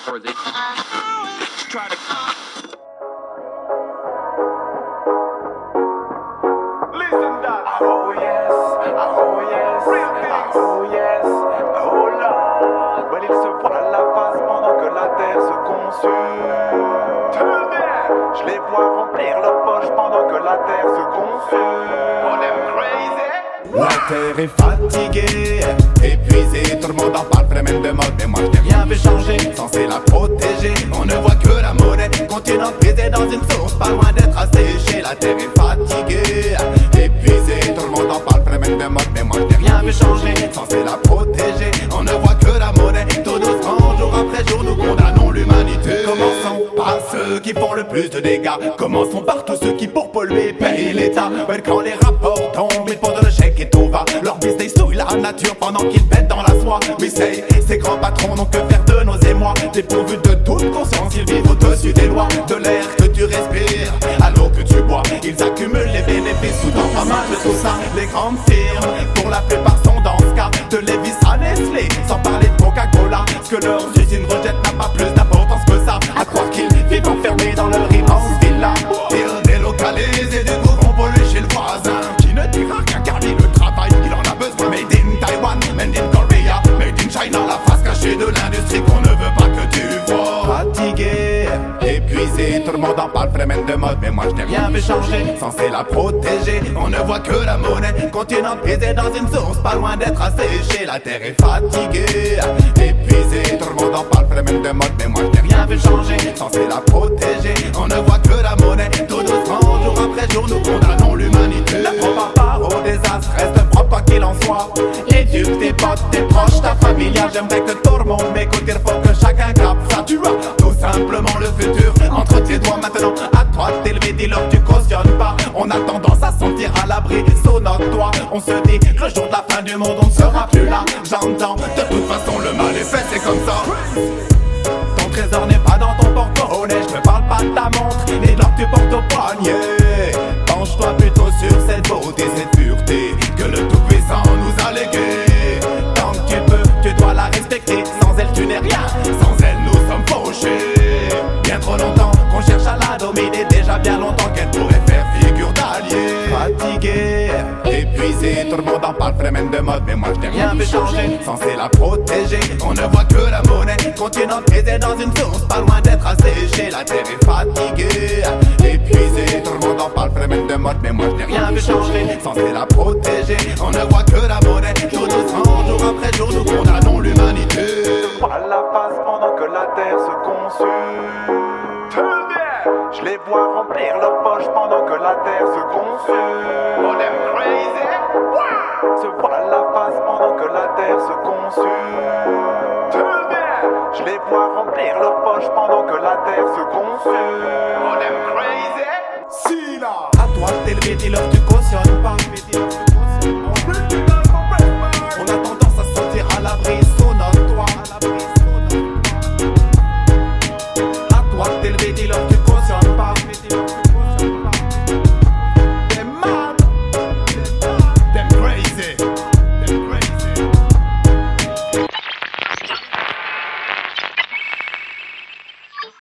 or they try to. Listen that. Oh yes, oh yes, oh yes, oh Lord. Well, il se voile la face pendant que la terre se consume. Je les vois remplir leurs poches pendant que la terre se consume. On est crazy. La terre est fatiguée, épuisée, tout le monde en parle, phénomène de mode. Mais moi je n'ai rien vu changer, censé la protéger. On ne voit que la monnaie, continent brisé dans une source, pas loin d'être asséché. La terre est fatiguée, épuisée, tout le monde en parle, phénomène de mode. Mais moi je n'ai rien vu changer, censé la protéger. On ne voit que la monnaie, tout doucement, jour après jour, nous condamnons l'humanité. Commençons par ceux qui font le plus de dégâts, commençons par tous ceux qui pour polluer payent l'État. Mais quand les rapports tombent, ils font de l'échec et tout va. Leur business souille la nature pendant qu'ils pètent dans la soie. Oui, ces grands patrons n'ont que faire de nos émois. Dépourvus de toute conscience, ils vivent au-dessus des lois. De l'air que tu respires, à l'eau que tu bois, ils accumulent les bénéfices sous dans pas mal de tout ça. Les grandes firmes, pour la plupart sont dans ce cas de Levis à Nestlé, sans parler de Coca-Cola. Ce que leurs usines rejettent n'a pas plus d'importance que ça. À croire qu'ils vivent enfermés dans leur immense villa. Ils délocalisent et du coup vont polluer chez le voisin, qui ne dira rien car lui le travail il en a besoin. Made in Taiwan, made in Korea, made in China, la face cachée de l'industrie qu'on ne veut pas que tu vois. Fatigué, épuisé, tout le monde en parle, phénomène de mode. Mais moi je n'ai rien vu changer, censé la protéger. On ne voit que la monnaie, continent brisé dans une source, pas loin d'être asséché. La terre est fatiguée, épuisée, tout le monde en parle, phénomène de mode. Mais moi je n'ai rien vu changer, censé la protéger. On ne voit que la monnaie, tout doucement, jour après jour, nous condamnons l'humanité. La propre part au désastre, reste propre quoi qu'il en soit. Éduque tes potes, tes proches, ta famille. J'aimerais que tout le monde m'écoute, il faut que chacun capte ça. Tu as tout simplement le futur entre tes doigts. Maintenant à toi de t'élever, dis-leur que tu cautionnes pas. On a tendance à se sentir à l'abri sous notre toit. On se dit que le jour de la fin du monde on ne sera plus là. J'entends, de toute façon le mal est fait, c'est comme ça. Ton trésor n'est pas dans ton porte-monnaie, je ne parle pas de ta montre, ni de l'or que tu portes au poignet. Penche-toi plutôt sur cette beauté, cette pureté que le Tout-Puissant nous a légué. Tant que tu peux, tu dois la respecter. Sans elle tu n'es rien, sans elle nous sommes fauchés. Bien trop longtemps qu'on cherche à la dominer, déjà bien longtemps qu'elle pourrait faire figure d'allié. Fatigué, épuisé, tout le monde en parle, phénomène de mode. Mais moi je n'ai rien vu changer, censé la protéger. On ne voit que la monnaie, continent brisé dans une source, pas loin d'être asséché. La terre est fatiguée, épuisée, tout le monde en parle, phénomène de mode. Mais moi je n'ai rien vu changer, censé la protéger. On ne voit que la monnaie, tout doucement, jour après jour, nous condamnons l'humanité. Voile la face pendant que la terre se consume. Je les vois remplir leurs poches pendant que la terre se consume. On est crazy. Se voile la face pendant que la terre se consume. Je les vois remplir leurs poches pendant que la terre se consume. On est crazy. Si là, à toi de t'élever, dis-leur que tu cautionnes pas.